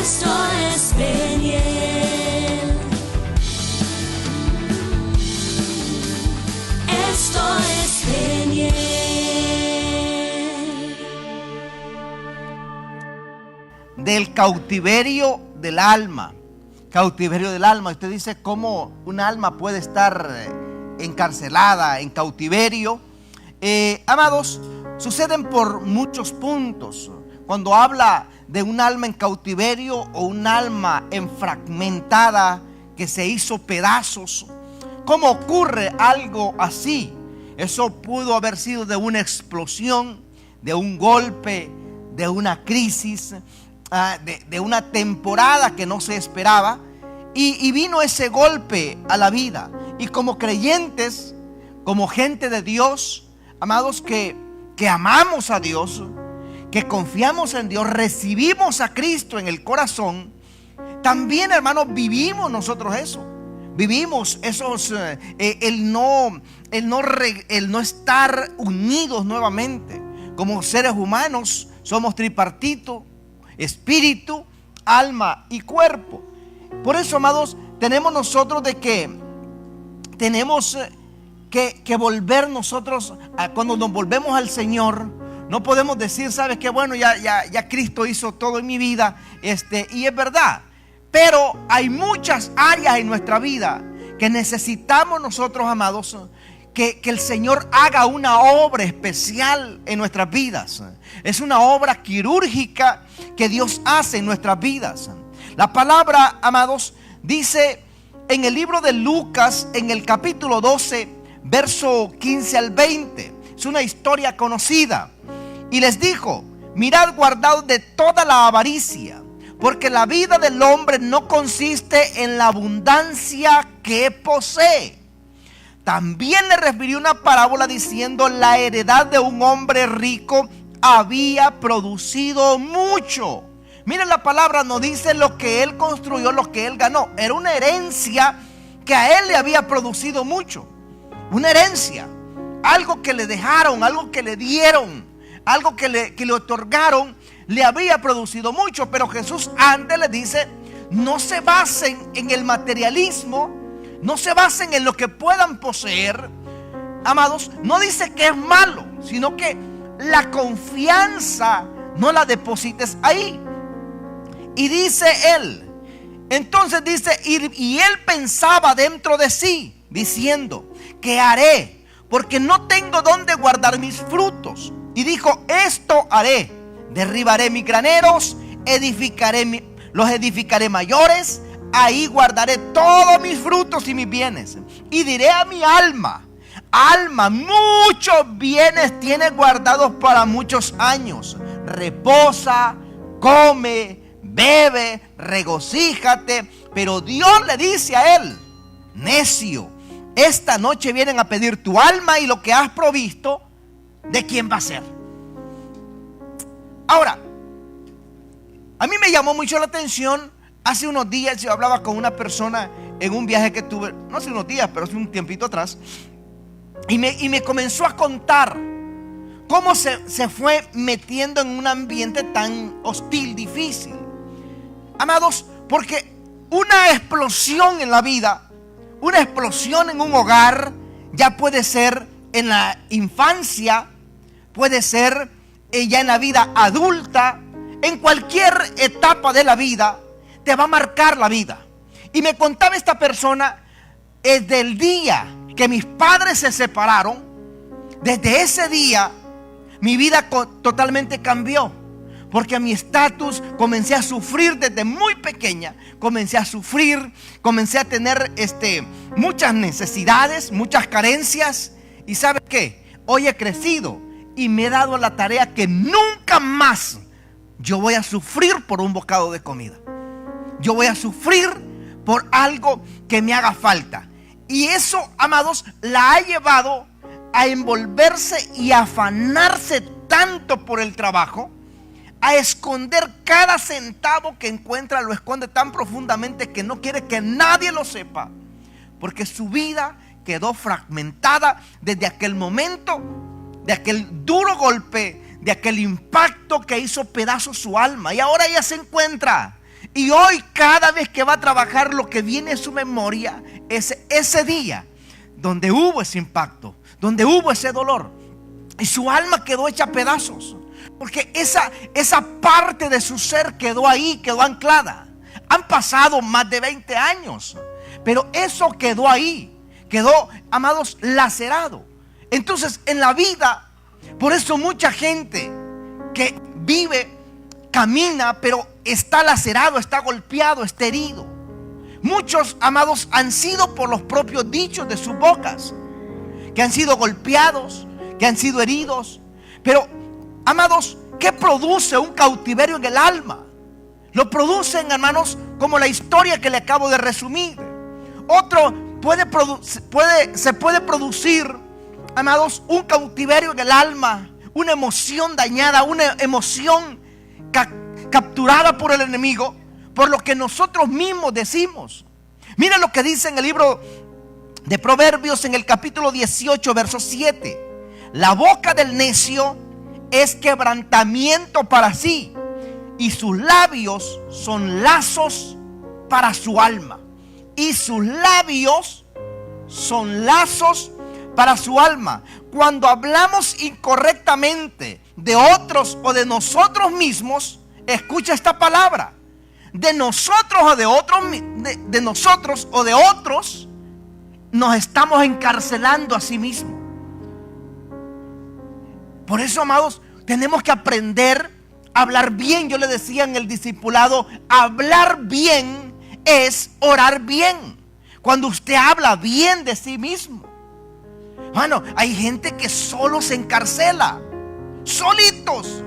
Esto es Peniel. Esto es Peniel. Del cautiverio del alma. Cautiverio del alma. Usted dice cómo un alma puede estar encarcelada, en cautiverio. Amados, suceden por muchos puntos. Cuando habla de un alma en cautiverio o un alma enfragmentada que se hizo pedazos, ¿cómo ocurre algo así? Eso pudo haber sido de una explosión, de un golpe, de una crisis, de una temporada que no se esperaba, y vino ese golpe a la vida. Y como creyentes, como gente de Dios, amados, que amamos a Dios, que confiamos en Dios, recibimos a Cristo en el corazón, también, hermanos, vivimos nosotros eso. Vivimos esos, el no estar unidos nuevamente. Como seres humanos somos tripartito: espíritu, alma y cuerpo. Por eso, amados, tenemos nosotros de que tenemos que volver nosotros, cuando nos volvemos al Señor, no podemos decir, ¿sabes qué? Bueno, ya Cristo hizo todo en mi vida, y es verdad. Pero hay muchas áreas en nuestra vida que necesitamos nosotros, amados, que el Señor haga una obra especial en nuestras vidas. Es una obra quirúrgica que Dios hace en nuestras vidas. La palabra, amados, dice en el libro de Lucas, en el capítulo 12, verso 15 al 20. Es una historia conocida. Y les dijo: mirad, guardaos de toda la avaricia, porque la vida del hombre no consiste en la abundancia que posee. También le refirió una parábola diciendo: la heredad de un hombre rico había producido mucho. Miren, la palabra no dice lo que él construyó, lo que él ganó. Era una herencia que a él le había producido mucho. Una herencia, algo que le dejaron, algo que le dieron, algo que le otorgaron, le había producido mucho. Pero Jesús antes le dice: no se basen en el materialismo, no se basen en lo que puedan poseer. Amados, no dice que es malo, sino que la confianza no la deposites ahí. Y dice él, entonces dice, y él pensaba dentro de sí, diciendo: ¿qué haré? Porque no tengo dónde guardar mis frutos. Y dijo: esto haré: derribaré mis graneros, los edificaré mayores, ahí guardaré todos mis frutos y mis bienes. Y diré a mi alma: alma, muchos bienes tienes guardados para muchos años. Reposa, come, bebe, regocíjate. Pero Dios le dice a él: necio, esta noche vienen a pedir tu alma, y lo que has provisto, ¿de quién va a ser? Ahora, a mí me llamó mucho la atención. Hace unos días yo hablaba con una persona en un viaje que tuve, no hace unos días, pero hace un tiempito atrás, y me comenzó a contar cómo se fue metiendo en un ambiente tan hostil, difícil. Amados, porque una explosión en la vida, una explosión en un hogar, ya puede ser en la infancia, puede ser ya en la vida adulta, en cualquier etapa de la vida, te va a marcar la vida. Y me contaba esta persona, desde el día que mis padres se separaron, desde ese día mi vida totalmente cambió. Porque mi estatus comencé a sufrir desde muy pequeña. Comencé a sufrir, comencé a tener muchas necesidades, muchas carencias. ¿Y sabe qué? Hoy he crecido y me he dado la tarea que nunca más yo voy a sufrir por un bocado de comida. Yo voy a sufrir por algo que me haga falta. Y eso, amados, la ha llevado a envolverse y a afanarse tanto por el trabajo, a esconder cada centavo que encuentra. Lo esconde tan profundamente que no quiere que nadie lo sepa, porque su vida quedó fragmentada desde aquel momento, de aquel duro golpe, de aquel impacto que hizo pedazos su alma. Y ahora ella se encuentra Y hoy cada vez que va a trabajar, lo que viene a su memoria es ese día donde hubo ese impacto, donde hubo ese dolor. Y su alma quedó hecha pedazos. Porque esa parte de su ser quedó ahí, quedó anclada. Han pasado más de 20 años. Pero eso quedó ahí. Quedó, amados, lacerado. Entonces en la vida, por eso mucha gente que vive, camina, pero está lacerado, está golpeado, está herido. Muchos, amados, han sido por los propios dichos de sus bocas, que han sido golpeados, que han sido heridos. Pero, amados, ¿qué produce un cautiverio en el alma? Lo producen, hermanos, como la historia que le acabo de resumir. Otro se puede producir, amados, un cautiverio en el alma, una emoción dañada, una emoción capturada por el enemigo, por lo que nosotros mismos decimos. Mira lo que dice en el libro de Proverbios, en el capítulo 18, verso 7. La boca del necio es quebrantamiento para sí, y sus labios son lazos para su alma. Y sus labios son lazos para su alma. Cuando hablamos incorrectamente de otros o de nosotros mismos, escucha esta palabra: de nosotros o de otros, de nosotros o de otros, nos estamos encarcelando a sí mismos. Por eso, amados, tenemos que aprender a hablar bien. Yo le decía en el discipulado, hablar bien es orar bien. Cuando usted habla bien de sí mismo. Bueno, hay gente que solo se encarcela, solitos.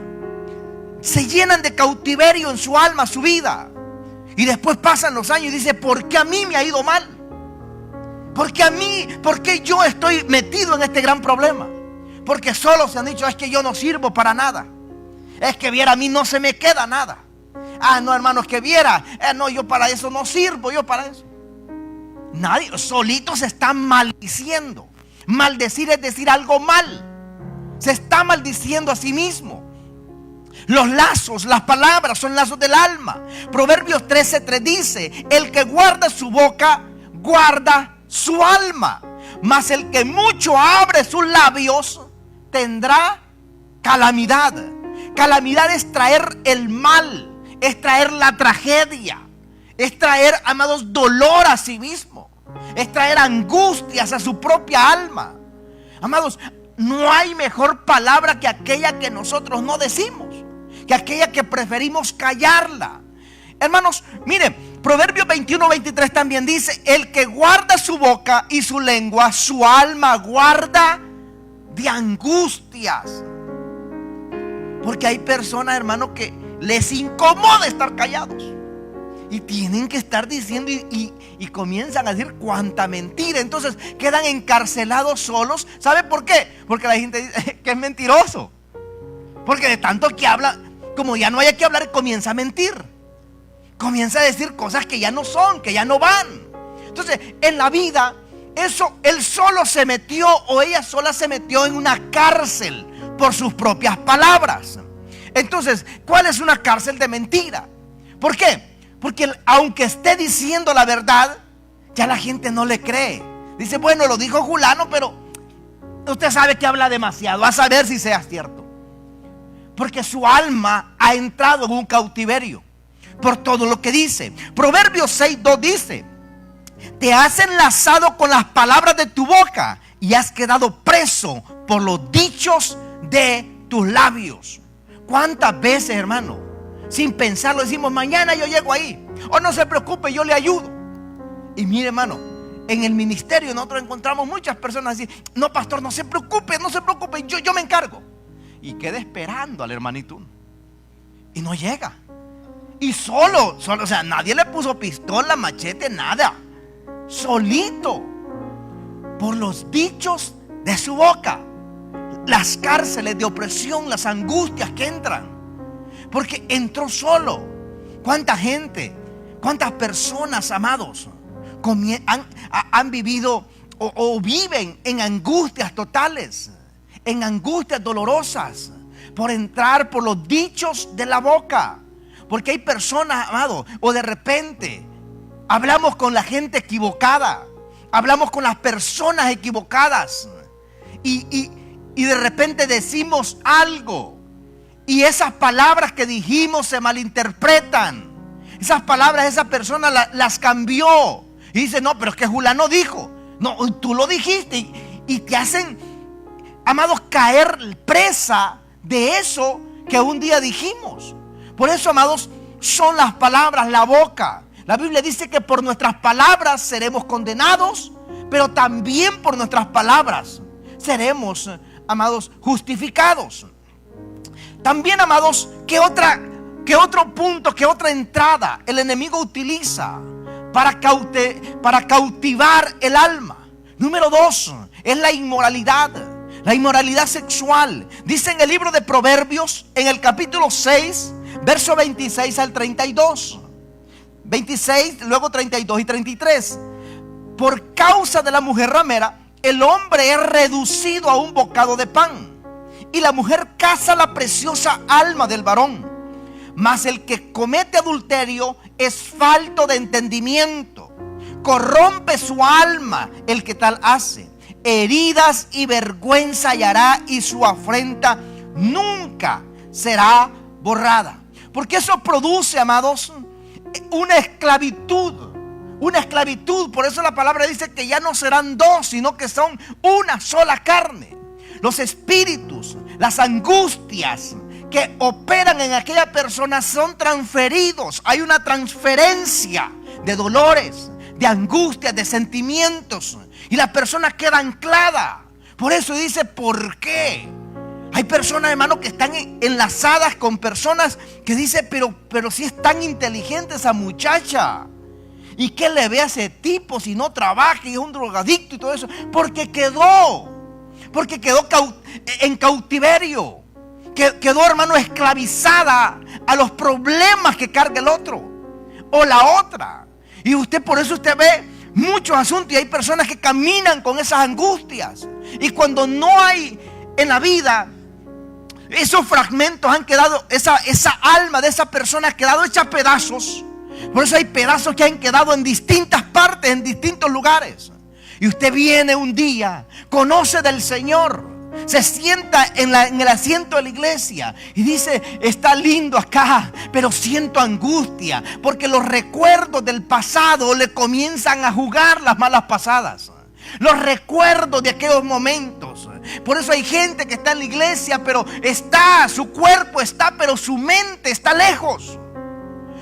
Se llenan de cautiverio en su alma, su vida. Y después pasan los años y dice: ¿por qué a mí me ha ido mal? ¿Por qué yo estoy metido en este gran problema? Porque solo se han dicho: es que yo no sirvo para nada. Es que viera, a mí no se me queda nada. Ah, no, hermanos, que viera, no, yo para eso no sirvo, yo para eso. Nadie, solitos se están maldiciendo. Maldecir es decir algo mal. Se está maldiciendo a sí mismo. Los lazos, las palabras son lazos del alma. Proverbios 13:3 dice: el que guarda su boca, guarda su alma. Mas el que mucho abre sus labios, tendrá calamidad. Calamidad es traer el mal, es traer la tragedia, es traer, amados, dolor a sí mismo, es traer angustias a su propia alma. Amados, no hay mejor palabra que aquella que nosotros no decimos, que aquella que preferimos callarla. Hermanos, miren, Proverbios 21:23 también dice: el que guarda su boca y su lengua, su alma guarda de angustias. Porque hay personas, hermanos, que les incomoda estar callados y tienen que estar diciendo y comienzan a decir cuánta mentira. Entonces quedan encarcelados solos. ¿Sabe por qué? Porque la gente dice que es mentiroso. Porque de tanto que habla, como ya no hay que hablar, comienza a mentir. Comienza a decir cosas que ya no son, que ya no van. Entonces en la vida, eso, él solo se metió o ella sola se metió en una cárcel por sus propias palabras. Entonces, ¿cuál es una cárcel de mentira? ¿Por qué? Porque aunque esté diciendo la verdad, ya la gente no le cree. Dice: bueno, lo dijo Julano, pero usted sabe que habla demasiado, a saber si sea cierto. Porque su alma ha entrado en un cautiverio por todo lo que dice. Proverbios 6:2 dice: te has enlazado con las palabras de tu boca y has quedado preso por los dichos de tus labios. ¿Cuántas veces, hermano, sin pensarlo decimos: mañana yo llego ahí, o no se preocupe, yo le ayudo? Y mire, hermano, en el ministerio nosotros encontramos muchas personas así: no, pastor, no se preocupe, yo me encargo. Y queda esperando al hermanito y no llega. Y solo, o sea, nadie le puso pistola, machete, nada. Solito, por los dichos de su boca. Las cárceles de opresión, las angustias que entran, porque entró solo. ¿Cuánta gente, cuántas personas, amados, han vivido o viven en angustias totales, en angustias dolorosas, por entrar por los dichos de la boca, Porque hay personas, amado, o de repente hablamos con la gente equivocada, hablamos con las personas equivocadas y de repente decimos algo y esas palabras que dijimos se malinterpretan. Esas palabras esa persona las cambió y dice, no, pero es que Julano dijo. No, tú lo dijiste y te hacen, amados, caer presa de eso que un día dijimos. Por eso, amados, son las palabras, la boca. La Biblia dice que por nuestras palabras seremos condenados, pero también por nuestras palabras seremos, amados, justificados. También, amados, ¿qué otro punto, qué otra entrada el enemigo utiliza para cautivar el alma? Número 2 es la inmoralidad sexual. Dice en el libro de Proverbios, en el capítulo 6, verso 26 al 32. 26, luego 32 y 33. Por causa de la mujer ramera, el hombre es reducido a un bocado de pan, y la mujer caza la preciosa alma del varón. Mas el que comete adulterio es falto de entendimiento. Corrompe su alma el que tal hace. Heridas y vergüenza hallará, y su afrenta nunca será borrada. Porque eso produce, amados, una esclavitud. Una esclavitud. Por eso la palabra dice que ya no serán dos, sino que son una sola carne. Los espíritus, las angustias que operan en aquella persona son transferidos. Hay una transferencia de dolores, de angustias, de sentimientos, y la persona queda anclada. Por eso dice, ¿por qué? Hay personas, hermano, que están enlazadas con personas que dicen, pero si es tan inteligente esa muchacha, ¿y qué le ve a ese tipo si no trabaja y es un drogadicto y todo eso? Porque quedó en cautiverio. Quedó, hermano, esclavizada a los problemas que carga el otro o la otra. Y por eso usted ve muchos asuntos, y hay personas que caminan con esas angustias. Y cuando no hay en la vida, esos fragmentos han quedado, esa alma de esa persona ha quedado hecha pedazos. Por eso hay pedazos que han quedado en distintas partes, en distintos lugares. Y usted viene un día, conoce del Señor, se sienta en el asiento de la iglesia y dice, está lindo acá, pero siento angustia, porque los recuerdos del pasado le comienzan a jugar las malas pasadas. Los recuerdos de aquellos momentos. Por eso hay gente que está en la iglesia, pero su cuerpo está, pero su mente está lejos.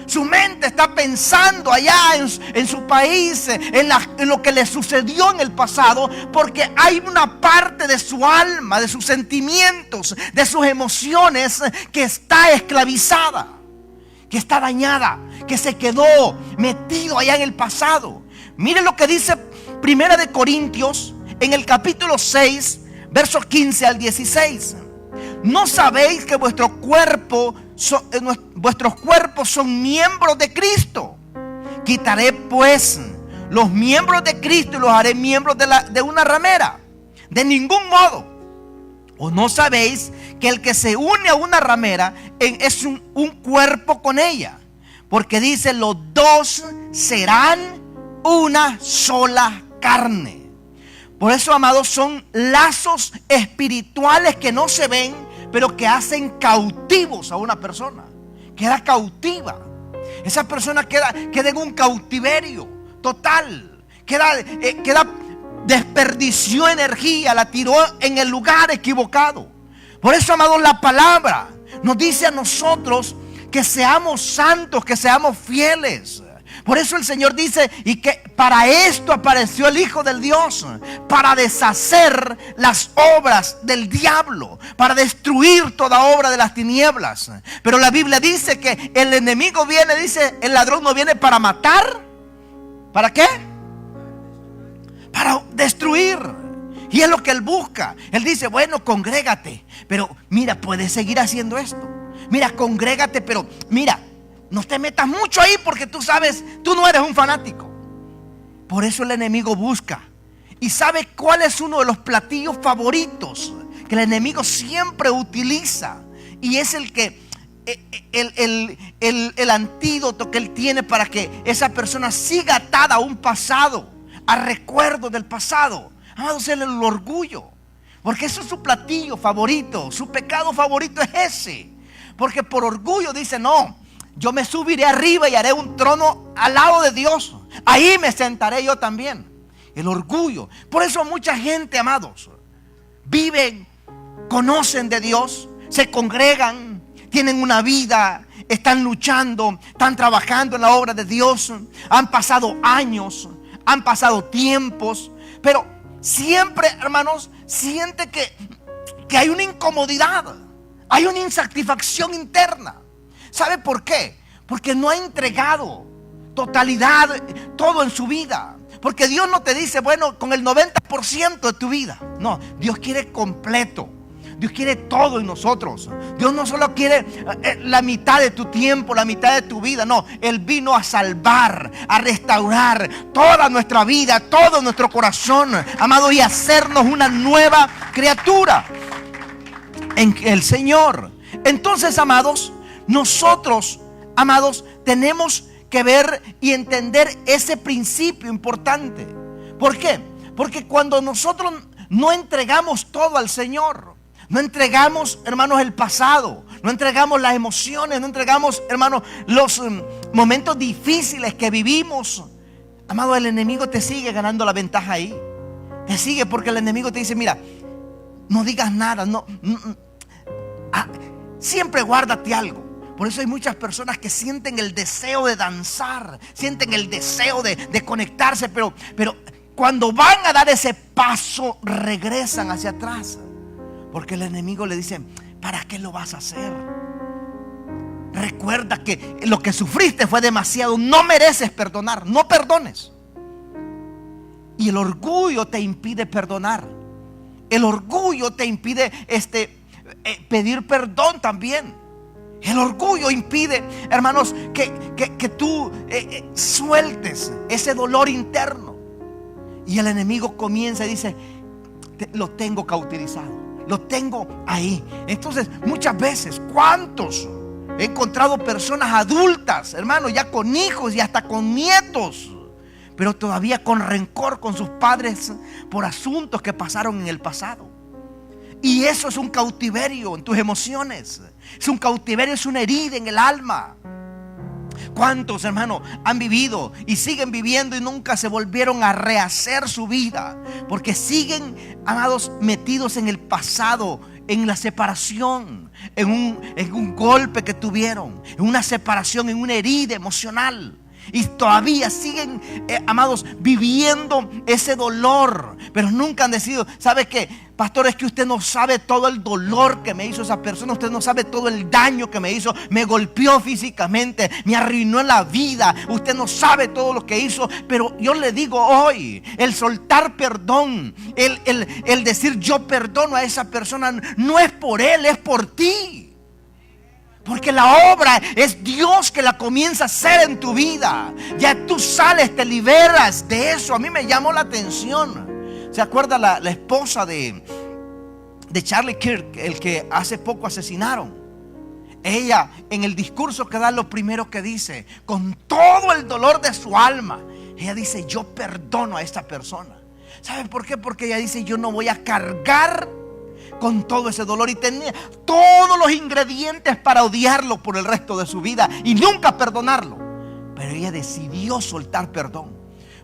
Su mente está pensando allá en su país, en lo que le sucedió en el pasado, porque hay una parte de su alma, de sus sentimientos, de sus emociones que está esclavizada, que está dañada, que se quedó metido allá en el pasado. Miren lo que dice Primera de Corintios en el capítulo 6, versos 15 al 16. ¿No sabéis que vuestros cuerpos son miembros de Cristo? Quitaré pues los miembros de Cristo y los haré miembros de una ramera. De ningún modo. ¿O no sabéis que el que se une a una ramera es un cuerpo con ella? Porque dice, los dos serán una sola carne. Por eso, amados, son lazos espirituales que no se ven, pero que hacen cautivos a una persona. Queda cautiva. Esa persona queda en un cautiverio total. Desperdició energía, la tiró en el lugar equivocado. Por eso, amados, la palabra nos dice a nosotros que seamos santos, que seamos fieles. Por eso el Señor dice, y que para esto apareció el Hijo del Dios, para deshacer las obras del diablo, para destruir toda obra de las tinieblas. Pero la Biblia dice que el enemigo viene, dice, el ladrón no viene para matar. ¿Para qué? Para destruir. Y es lo que él busca. Él dice, bueno, congrégate, pero mira, puedes seguir haciendo esto. Mira, congrégate, pero mira, no te metas mucho ahí, porque tú sabes, tú no eres un fanático. Por eso el enemigo busca. ¿Y sabe cuál es uno de los platillos favoritos que el enemigo siempre utiliza? Y es el que el antídoto que Él tiene para que esa persona siga atada a un pasado, a recuerdos del pasado. Amados, es el orgullo. Porque eso es su platillo favorito. Su pecado favorito es ese. Porque por orgullo dice: no, yo me subiré arriba y haré un trono al lado de Dios. Ahí me sentaré yo también. El orgullo. Por eso mucha gente, amados, viven, conocen de Dios, se congregan, tienen una vida, están luchando, están trabajando en la obra de Dios. Han pasado años, han pasado tiempos, pero siempre, hermanos, siente que hay una incomodidad, hay una insatisfacción interna. ¿Sabe por qué? Porque no ha entregado totalidad, todo en su vida. Porque Dios no te dice, bueno, con el 90% de tu vida. No, Dios quiere completo. Dios quiere todo en nosotros. Dios no solo quiere la mitad de tu tiempo, la mitad de tu vida. No, Él vino a salvar, a restaurar toda nuestra vida, todo nuestro corazón, amado, y hacernos una nueva criatura en el Señor. Entonces, amados, nosotros, amados, tenemos que ver y entender ese principio importante. ¿Por qué? Porque cuando nosotros no entregamos todo al Señor, no entregamos, hermanos, el pasado, no entregamos las emociones, no entregamos, hermanos, los momentos difíciles que vivimos, amado, el enemigo te sigue ganando la ventaja ahí. Te sigue porque el enemigo te dice: mira, no digas nada, siempre guárdate algo. Por eso hay muchas personas que sienten el deseo de danzar, sienten el deseo de conectarse, pero cuando van a dar ese paso, regresan hacia atrás. Porque el enemigo le dice: ¿para qué lo vas a hacer? Recuerda que lo que sufriste fue demasiado, no mereces perdonar, no perdones. Y el orgullo te impide perdonar. El orgullo te impide pedir perdón también. El orgullo impide, hermanos, que tú sueltes ese dolor interno. Y el enemigo comienza y dice: lo tengo cauterizado, lo tengo ahí. Entonces, muchas veces, ¿cuántos? He encontrado personas adultas, hermanos, ya con hijos y hasta con nietos, pero todavía con rencor con sus padres por asuntos que pasaron en el pasado. Y eso es un cautiverio en tus emociones. Es un cautiverio, es una herida en el alma. ¿Cuántos, hermanos, han vivido y siguen viviendo y nunca se volvieron a rehacer su vida? Porque siguen, amados, metidos en el pasado, en la separación, en un golpe que tuvieron, en una separación, en una herida emocional. Y todavía siguen, amados, viviendo ese dolor. Pero nunca han decidido: ¿sabe qué? Pastor, es que usted no sabe todo el dolor que me hizo esa persona. Usted no sabe todo el daño que me hizo. Me golpeó físicamente, me arruinó la vida. Usted no sabe todo lo que hizo. Pero yo le digo hoy, el soltar perdón, el decir yo perdono a esa persona, no es por él, es por ti. Porque la obra es Dios que la comienza a hacer en tu vida. Ya tú sales, te liberas de eso. A mí me llamó la atención. ¿Se acuerda la esposa de Charlie Kirk, el que hace poco asesinaron? Ella, en el discurso que da, lo primero que dice, con todo el dolor de su alma, ella dice: yo perdono a esta persona. ¿Saben por qué? Porque ella dice: yo no voy a cargar con todo ese dolor. Y tenía todos los ingredientes para odiarlo por el resto de su vida y nunca perdonarlo. Pero ella decidió soltar perdón.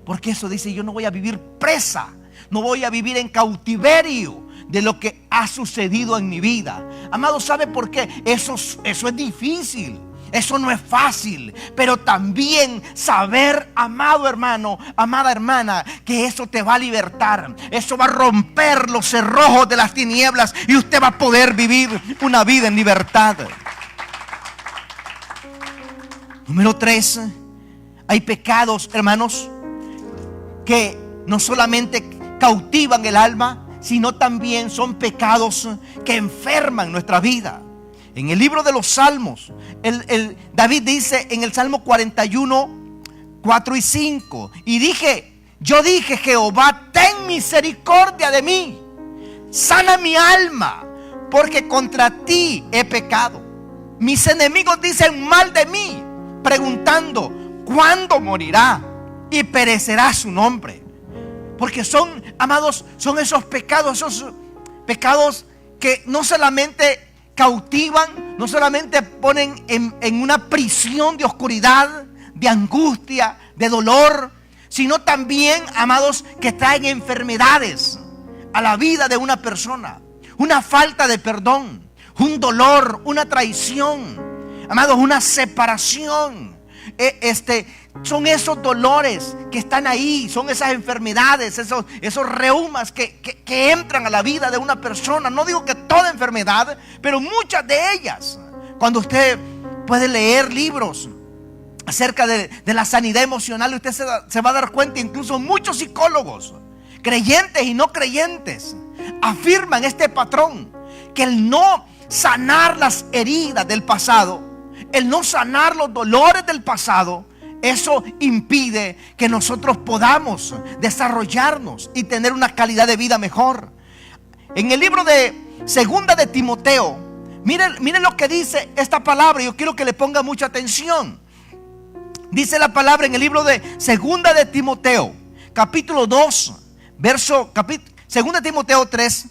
Porque eso dice: yo no voy a vivir presa, no voy a vivir en cautiverio de lo que ha sucedido en mi vida. Amado, ¿sabe por qué? Eso es difícil. Eso no es fácil, pero también saber, amado hermano, amada hermana, que eso te va a libertar. Eso va a romper los cerrojos de las tinieblas y usted va a poder vivir una vida en libertad. Número 3, hay pecados, hermanos, que no solamente cautivan el alma, sino también son pecados que enferman nuestra vida. En el libro de los Salmos, David dice en el Salmo 41, 4 y 5: yo dije, Jehová, ten misericordia de mí, sana mi alma, porque contra ti he pecado. Mis enemigos dicen mal de mí, preguntando, ¿cuándo morirá y perecerá su nombre? Porque son, amados, son esos pecados que no solamente cautivan, no solamente ponen en una prisión de oscuridad, de angustia, de dolor, sino también, amados, que traen enfermedades a la vida de una persona, una falta de perdón, un dolor, una traición, amados, una separación. Son esos dolores que están ahí, son esas enfermedades, esos reumas que entran a la vida de una persona. No digo que toda enfermedad, pero muchas de ellas. Cuando usted puede leer libros acerca de la sanidad emocional, usted se va a dar cuenta, incluso muchos psicólogos, creyentes y no creyentes, afirman este patrón, que el no sanar las heridas del pasado, el no sanar los dolores del pasado, eso impide que nosotros podamos desarrollarnos y tener una calidad de vida mejor. En el libro de Segunda de Timoteo, miren lo que dice esta palabra. Yo quiero que le ponga mucha atención. Dice la palabra en el libro de Segunda de Timoteo, capítulo 2, Segunda de Timoteo 3,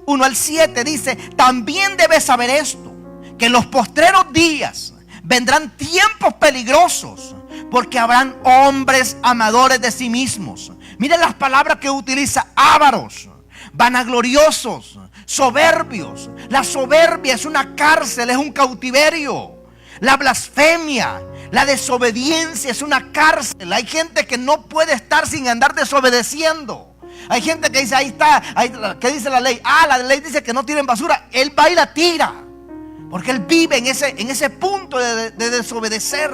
1 al 7, dice: también debes saber esto, que en los postreros días vendrán tiempos peligrosos, porque habrán hombres amadores de sí mismos. Miren las palabras que utiliza: ávaros, vanagloriosos, soberbios. La soberbia es una cárcel, es un cautiverio. La blasfemia, la desobediencia es una cárcel. Hay gente que no puede estar sin andar desobedeciendo. Hay gente que dice, ahí está, ¿qué dice la ley? La ley dice que no tiren basura. Él va y la tira, porque él vive en ese punto de desobedecer.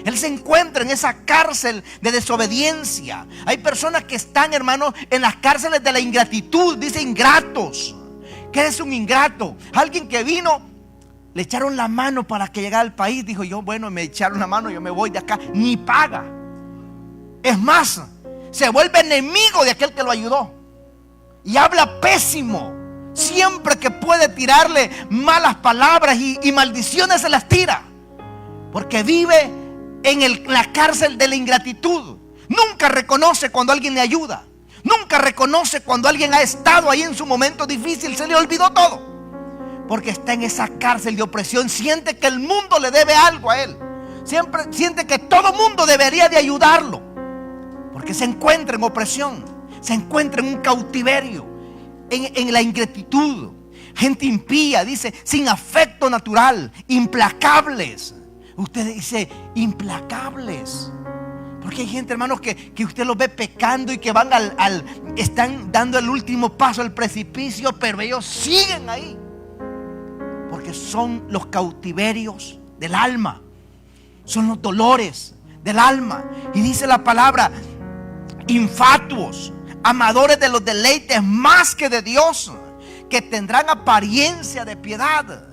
Él se encuentra en esa cárcel de desobediencia. Hay personas que están, hermanos, en las cárceles de la ingratitud. Dice ingratos. ¿Qué es un ingrato? Alguien que vino, le echaron la mano para que llegara al país. Dijo, me echaron la mano, yo me voy de acá. Ni paga. Es más, se vuelve enemigo de aquel que lo ayudó. Y habla pésimo. Siempre que puede tirarle malas palabras y maldiciones, se las tira, porque vive en la cárcel de la ingratitud. Nunca reconoce cuando alguien le ayuda. Nunca reconoce cuando alguien ha estado ahí en su momento difícil. Se le olvidó todo, porque está en esa cárcel de opresión. Siente que el mundo le debe algo a él. Siempre siente que todo mundo debería de ayudarlo, porque se encuentra en opresión, se encuentra en un cautiverio, en la ingratitud. Gente impía, dice, sin afecto natural, implacables. Usted dice implacables, porque hay gente, hermanos, que usted los ve pecando y que van están dando el último paso al precipicio, pero ellos siguen ahí, porque son los cautiverios del alma, son los dolores del alma. Y dice la palabra: infatuos, amadores de los deleites más que de Dios, que tendrán apariencia de piedad,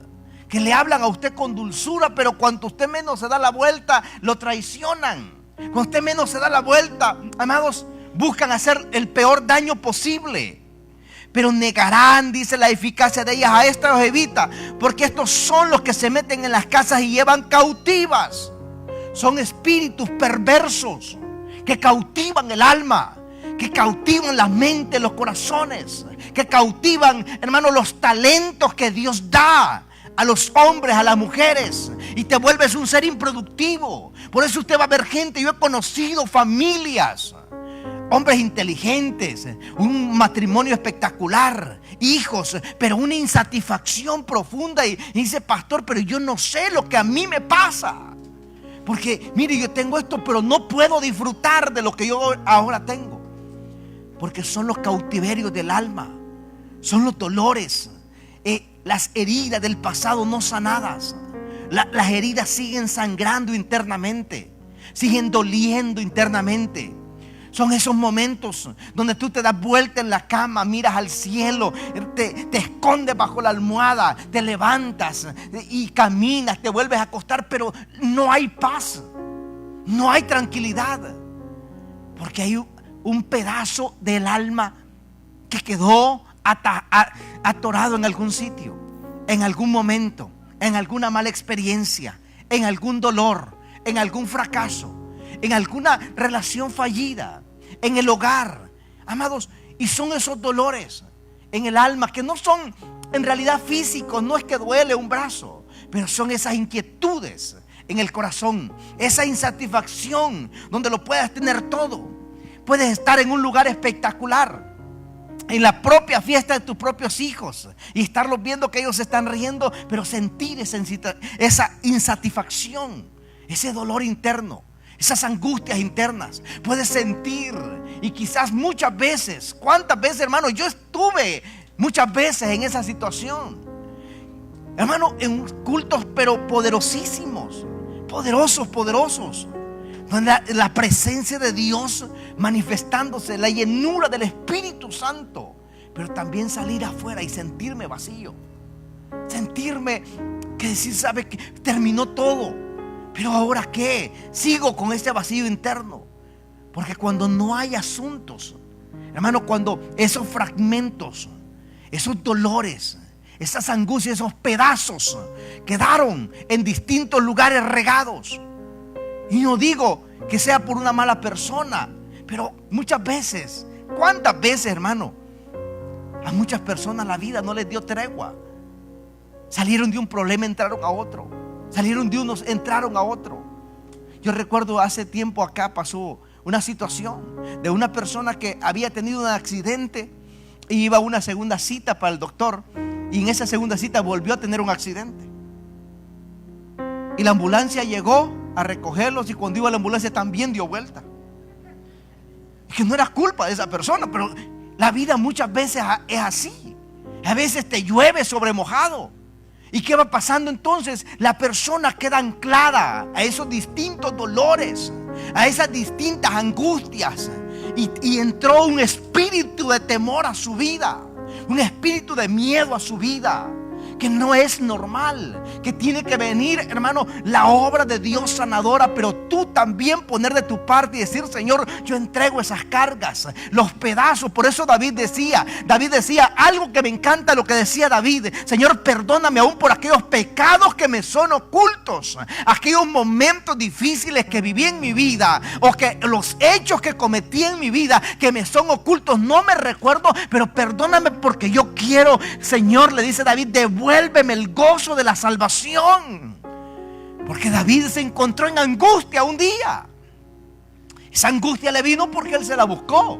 que le hablan a usted con dulzura, pero cuando usted menos se da la vuelta, lo traicionan. Cuando usted menos se da la vuelta, amados, buscan hacer el peor daño posible. Pero negarán, dice, la eficacia de ellas. A esta los evita, porque estos son los que se meten en las casas y llevan cautivas. Son espíritus perversos que cautivan el alma, que cautivan la mente, los corazones, que cautivan, hermanos, los talentos que Dios da a los hombres, a las mujeres, y te vuelves un ser improductivo. Por eso usted va a ver gente, yo he conocido familias, hombres inteligentes, un matrimonio espectacular, hijos, pero una insatisfacción profunda, y dice: pastor, pero yo no sé lo que a mí me pasa, porque mire, yo tengo esto, pero no puedo disfrutar de lo que yo ahora tengo, porque son los cautiverios del alma, son los dolores, las heridas del pasado no sanadas. Las heridas siguen sangrando internamente, siguen doliendo internamente. Son esos momentos donde tú te das vuelta en la cama, miras al cielo, te escondes bajo la almohada, te levantas y caminas, te vuelves a acostar, pero no hay paz, no hay tranquilidad, porque hay un pedazo del alma que quedó atorado en algún sitio, en algún momento, en alguna mala experiencia, en algún dolor, en algún fracaso, en alguna relación fallida, en el hogar, amados. Y son esos dolores en el alma que no son en realidad físicos. No es que duele un brazo, pero son esas inquietudes en el corazón, esa insatisfacción donde lo puedes tener todo. Puedes estar en un lugar espectacular, en la propia fiesta de tus propios hijos, y estarlos viendo que ellos se están riendo, pero sentir esa insatisfacción, ese dolor interno, esas angustias internas. Puedes sentir, y quizás muchas veces, ¿cuántas veces, hermano? Yo estuve muchas veces en esa situación, hermano, en cultos pero poderosísimos, poderosos, donde la presencia de Dios manifestándose, la llenura del Espíritu Santo. Pero también salir afuera y sentirme vacío, sentirme que decir, ¿sabe qué? Terminó todo, pero ahora ¿qué? Sigo con este vacío interno. Porque cuando no hay asuntos, hermano, cuando esos fragmentos, esos dolores, esas angustias, esos pedazos quedaron en distintos lugares regados. Y no digo que sea por una mala persona, pero muchas veces, ¿cuántas veces, hermano? A muchas personas la vida no les dio tregua. Salieron de un problema, entraron a otro. Salieron de unos, entraron a otro. Yo recuerdo hace tiempo acá pasó una situación de una persona que había tenido un accidente y iba a una segunda cita para el doctor, y en esa segunda cita volvió a tener un accidente. Y la ambulancia llegó a recogerlos, y cuando iba a la ambulancia también dio vuelta. Es que no era culpa de esa persona, pero la vida muchas veces es así. A veces te llueve sobre mojado. ¿Y qué va pasando entonces? La persona queda anclada a esos distintos dolores, a esas distintas angustias, y entró un espíritu de temor a su vida, un espíritu de miedo a su vida, que no es normal, que tiene que venir, hermano, la obra de Dios sanadora, pero tú también poner de tu parte y decir: Señor, yo entrego esas cargas, los pedazos. Por eso David decía algo que me encanta, lo que decía David: Señor, perdóname aún por aquellos pecados que me son ocultos, aquellos momentos difíciles que viví en mi vida, o que los hechos que cometí en mi vida que me son ocultos, no me recuerdo, pero perdóname, porque yo quiero, Señor, le dice David, devuélveme el gozo de la salvación. Porque David se encontró en angustia un día. Esa angustia le vino porque él se la buscó,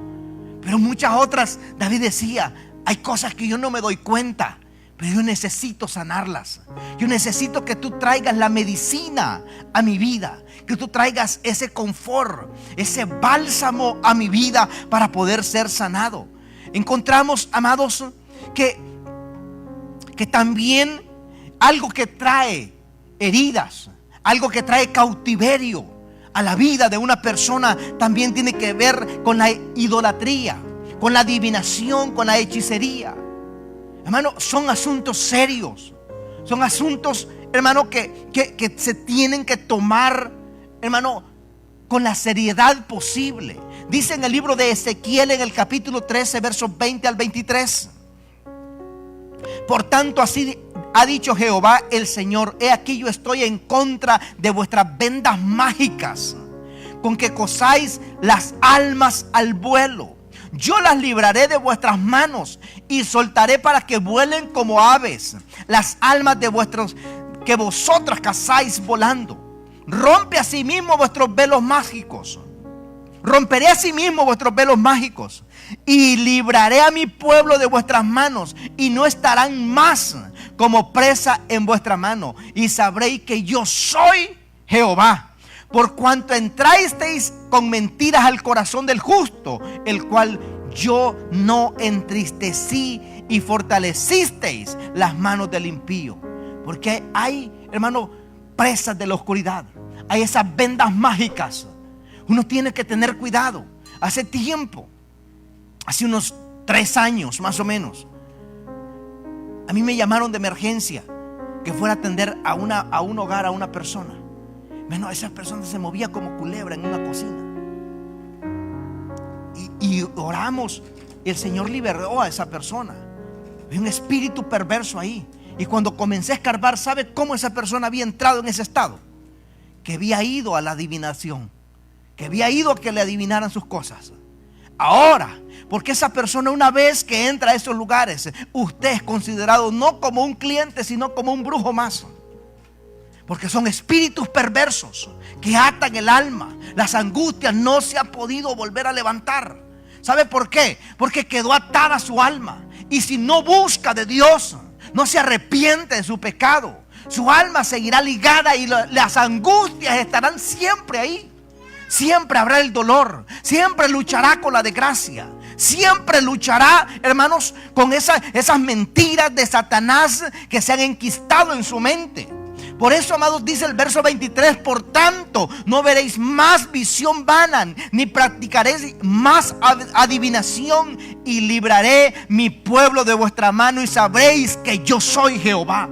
pero muchas otras, David decía: hay cosas que yo no me doy cuenta, pero yo necesito sanarlas. Yo necesito que tú traigas la medicina a mi vida, que tú traigas ese confort, ese bálsamo a mi vida para poder ser sanado. Encontramos, amados, que también algo que trae heridas, algo que trae cautiverio a la vida de una persona, también tiene que ver con la idolatría, con la adivinación, con la hechicería. Hermano, son asuntos serios, son asuntos, hermano, que se tienen que tomar, hermano, con la seriedad posible. Dice en el libro de Ezequiel, en el capítulo 13, versos 20 al 23: por tanto, así ha dicho Jehová el Señor: he aquí, yo estoy en contra de vuestras vendas mágicas, con que cosáis las almas al vuelo. Yo las libraré de vuestras manos y soltaré para que vuelen como aves las almas de vuestros que vosotras cazáis volando. Rompe asimismo vuestros velos mágicos. Romperé asimismo vuestros velos mágicos y libraré a mi pueblo de vuestras manos, y no estarán más como presa en vuestra mano, y sabréis que yo soy Jehová, por cuanto entrasteis con mentiras al corazón del justo, el cual yo no entristecí, y fortalecisteis las manos del impío. Porque hay, hermano, presas de la oscuridad, hay esas vendas mágicas. Uno tiene que tener cuidado. Hace tiempo, hace unos 3 años más o menos, a mí me llamaron de emergencia que fuera a atender a un hogar, a una persona. Bueno, esa persona se movía como culebra en una cocina. Y oramos, y el Señor liberó a esa persona. Había un espíritu perverso ahí. Y cuando comencé a escarbar, ¿sabe cómo esa persona había entrado en ese estado? Que había ido a la adivinación, que había ido a que le adivinaran sus cosas. Ahora, porque esa persona, una vez que entra a esos lugares, usted es considerado no como un cliente, sino como un brujo más. Porque son espíritus perversos que atan el alma. Las angustias no se ha podido volver a levantar. ¿Sabe por qué? Porque quedó atada su alma. Y si no busca de Dios, no se arrepiente de su pecado, su alma seguirá ligada y las angustias estarán siempre ahí. Siempre habrá el dolor, siempre luchará con la desgracia, siempre luchará, hermanos, con esas mentiras de Satanás que se han enquistado en su mente. Por eso, amados, dice el verso 23: por tanto, no veréis más visión vana, ni practicaréis más adivinación, y libraré mi pueblo de vuestra mano, y sabréis que yo soy Jehová.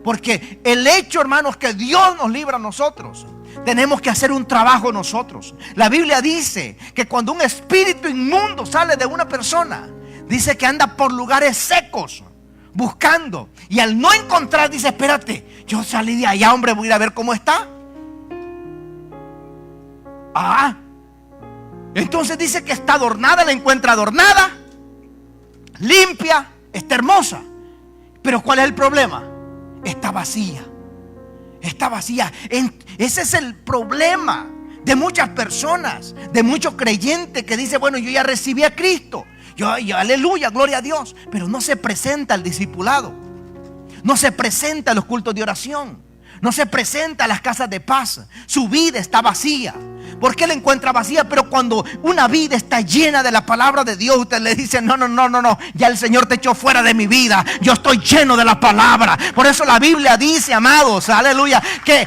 Porque el hecho, hermanos, que Dios nos libra a nosotros, tenemos que hacer un trabajo nosotros. La Biblia dice que cuando un espíritu inmundo sale de una persona, dice que anda por lugares secos buscando, y al no encontrar dice: espérate, yo salí de allá, hombre, voy a ir a ver cómo está. Entonces dice que está adornada, la encuentra adornada, limpia, está hermosa. Pero ¿cuál es el problema? Está vacía. Está vacía. Ese es el problema de muchas personas, de muchos creyentes que dicen: bueno, yo ya recibí a Cristo, yo aleluya, gloria a Dios, pero no se presenta al discipulado, no se presenta a los cultos de oración, no se presenta a las casas de paz. Su vida está vacía. ¿Por qué la encuentra vacía? Pero cuando una vida está llena de la palabra de Dios, usted le dice: no, ya el Señor te echó fuera de mi vida, yo estoy lleno de la palabra. Por eso la Biblia dice, amados, aleluya, que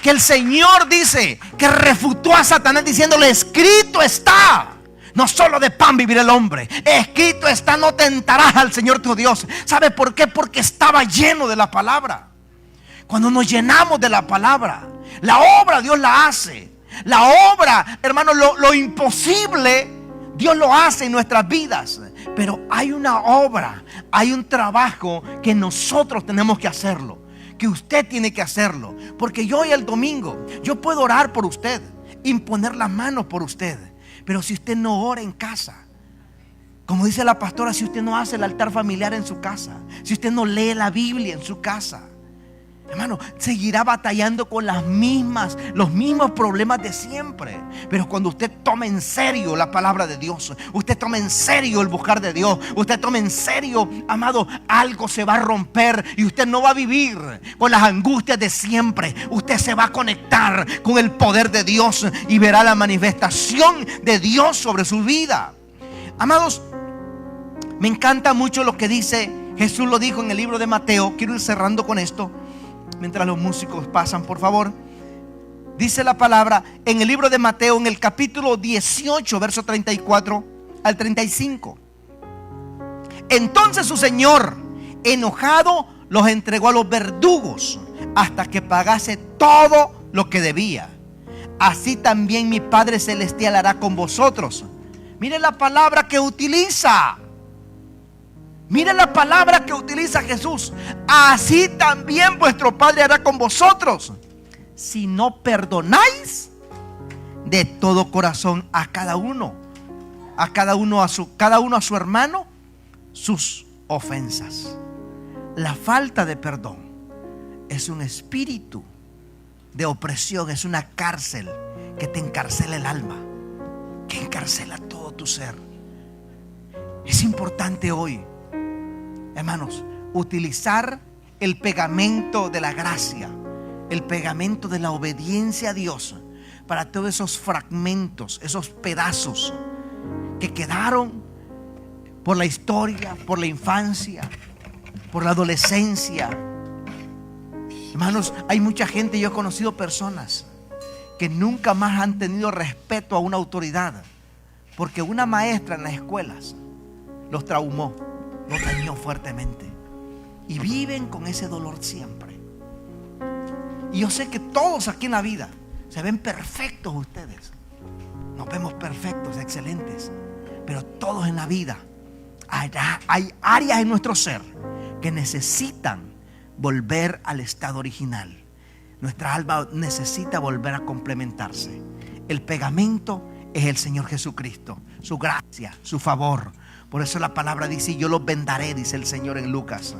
el Señor dice que refutó a Satanás diciéndole: escrito está, no solo de pan vivirá el hombre, escrito está, no tentarás al Señor tu Dios. ¿Sabe por qué? Porque estaba lleno de la palabra. Cuando nos llenamos de la palabra, la obra Dios la hace. La obra, hermano, lo imposible Dios lo hace en nuestras vidas. Pero hay una obra, hay un trabajo que nosotros tenemos que hacerlo, que usted tiene que hacerlo. Porque yo hoy el domingo, yo puedo orar por usted, imponer las manos por usted, pero si usted no ora en casa, como dice la pastora, si usted no hace el altar familiar en su casa, si usted no lee la Biblia en su casa, hermano, seguirá batallando con los mismos problemas de siempre. Pero cuando usted toma en serio la palabra de Dios, usted toma en serio el buscar de Dios, usted toma en serio, amado, algo se va a romper y usted no va a vivir con las angustias de siempre. Usted se va a conectar con el poder de Dios y verá la manifestación de Dios sobre su vida. Amados, me encanta mucho lo que dice Jesús, lo dijo en el libro de Mateo. Quiero ir cerrando con esto mientras los músicos pasan, por favor. Dice la palabra en el libro de Mateo, en el capítulo 18, verso 34 al 35. Entonces su señor, enojado, los entregó a los verdugos hasta que pagase todo lo que debía. Así también mi Padre Celestial hará con vosotros. Miren la palabra que utiliza. Miren la palabra que utiliza Jesús. Así también vuestro Padre hará con vosotros, si no perdonáis de todo corazón a cada uno a su hermano sus ofensas. La falta de perdón es un espíritu de opresión, es una cárcel que te encarcela el alma, que encarcela todo tu ser. Es importante hoy, hermanos, utilizar el pegamento de la gracia, el pegamento de la obediencia a Dios, para todos esos fragmentos, esos pedazos que quedaron por la historia, por la infancia, por la adolescencia. Hermanos, hay mucha gente, yo he conocido personas que nunca más han tenido respeto a una autoridad, porque una maestra en las escuelas los traumó, los dañó fuertemente, y viven con ese dolor siempre. Y yo sé que todos aquí en la vida se ven perfectos ustedes, nos vemos perfectos, excelentes, pero todos en la vida hay áreas en nuestro ser que necesitan volver al estado original. Nuestra alma necesita volver a complementarse. El pegamento es el Señor Jesucristo, su gracia, su favor. Por eso la palabra dice: yo los vendaré, dice el Señor en Lucas.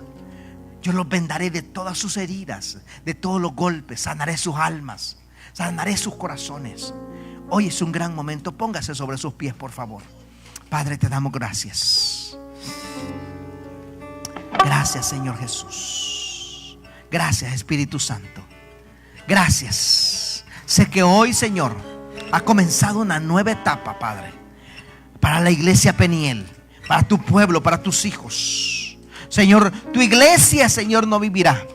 Yo los vendaré de todas sus heridas, de todos los golpes. Sanaré sus almas, sanaré sus corazones. Hoy es un gran momento. Póngase sobre sus pies, por favor. Padre, te damos gracias. Gracias, Señor Jesús. Gracias, Espíritu Santo. Gracias. Sé que hoy, Señor, ha comenzado una nueva etapa, Padre, para la iglesia Peniel, para tu pueblo, para tus hijos. Señor, tu iglesia, Señor, no vivirá.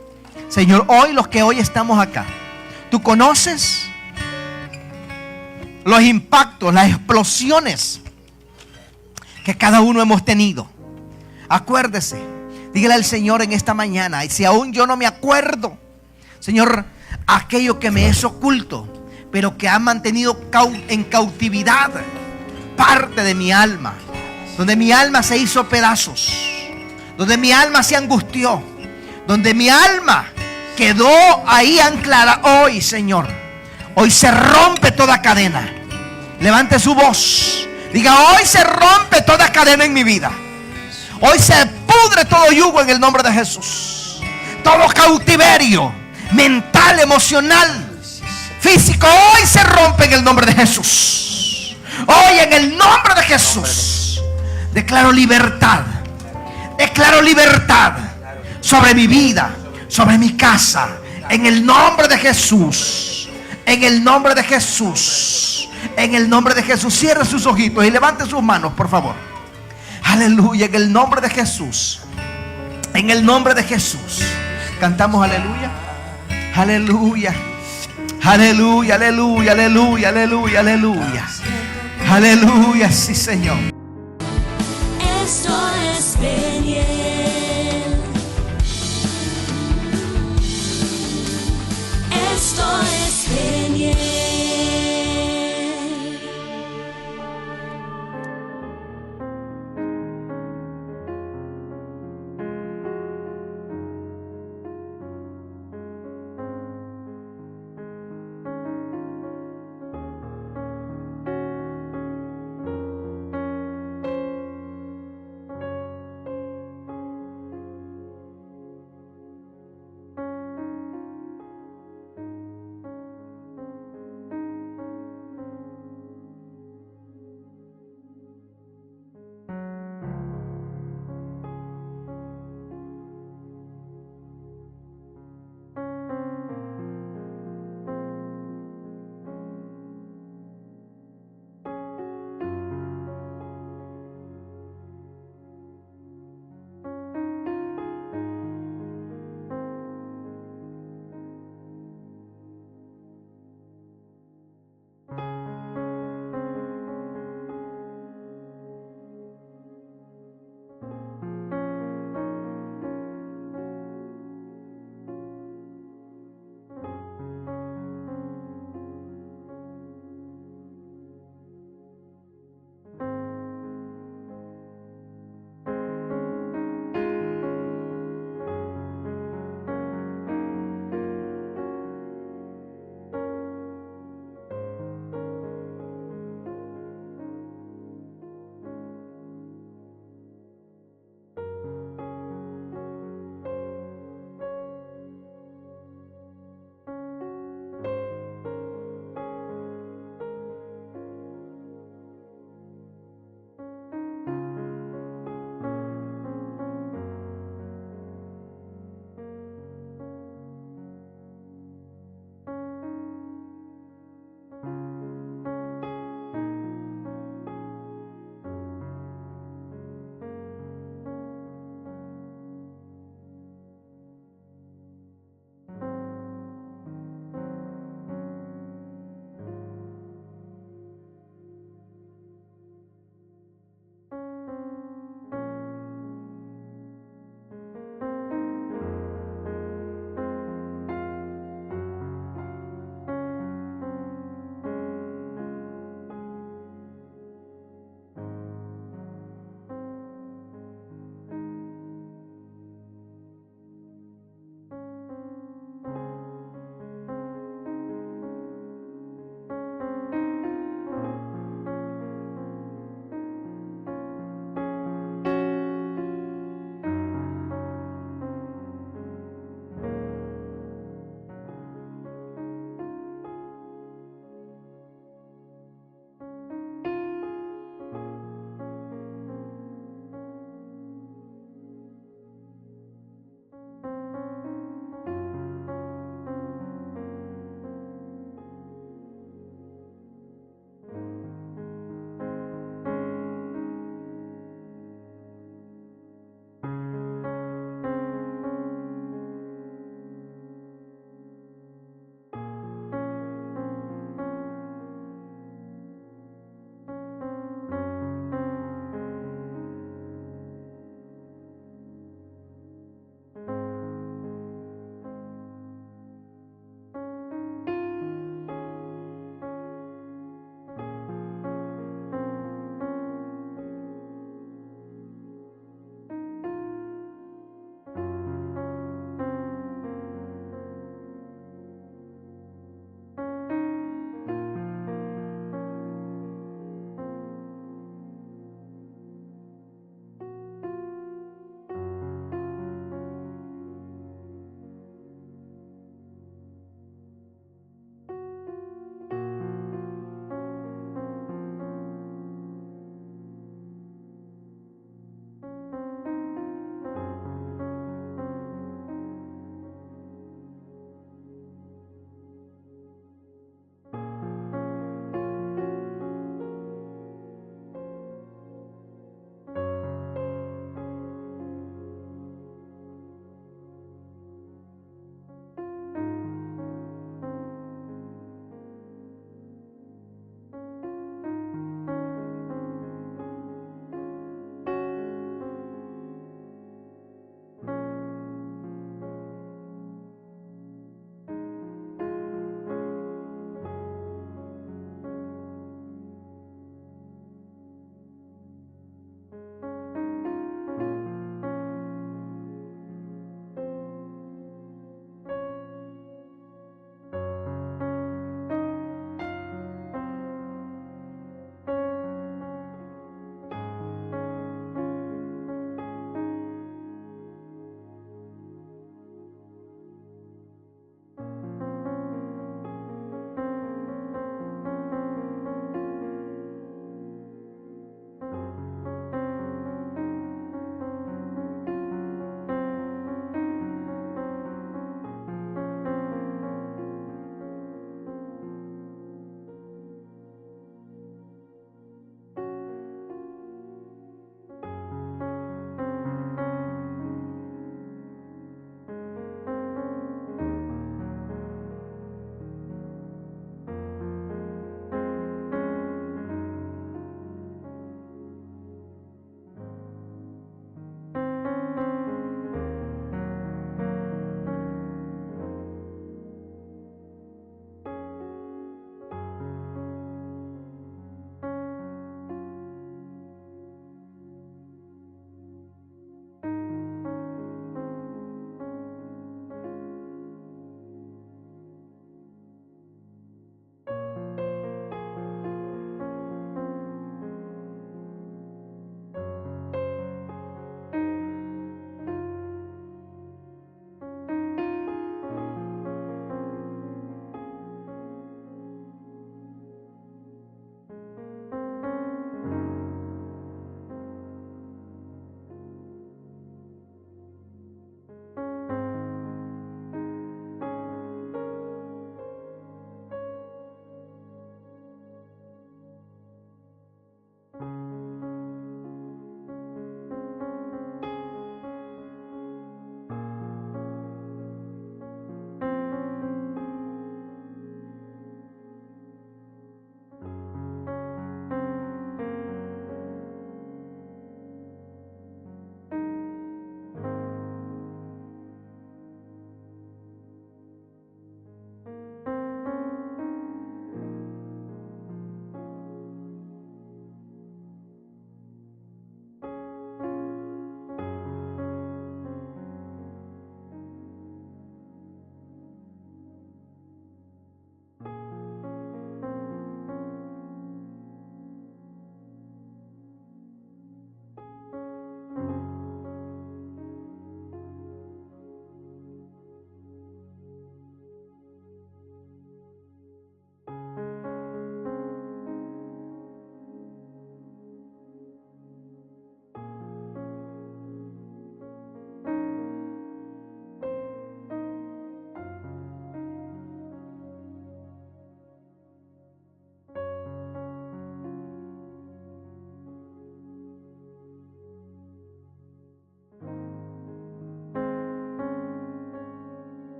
Señor, hoy los que hoy estamos acá, tú conoces los impactos, las explosiones que cada uno hemos tenido. Acuérdese, dígale al Señor en esta mañana: y si aún yo no me acuerdo, Señor, aquello que me es oculto, pero que ha mantenido en cautividad parte de mi alma, donde mi alma se hizo pedazos, donde mi alma se angustió, donde mi alma quedó ahí anclada. Hoy, Señor, hoy se rompe toda cadena. Levante su voz, diga: hoy se rompe toda cadena en mi vida. Hoy se pudre todo yugo en el nombre de Jesús. Todo cautiverio mental, emocional, físico, hoy se rompe en el nombre de Jesús. Hoy, en el nombre de Jesús, declaro libertad. Declaro libertad sobre mi vida, sobre mi casa, en el nombre de Jesús. En el nombre de Jesús. En el nombre de Jesús. Cierre sus ojitos y levante sus manos, por favor. Aleluya, en el nombre de Jesús. En el nombre de Jesús. Cantamos aleluya. Aleluya. Aleluya, aleluya, aleluya, aleluya, aleluya. Aleluya, sí, Señor.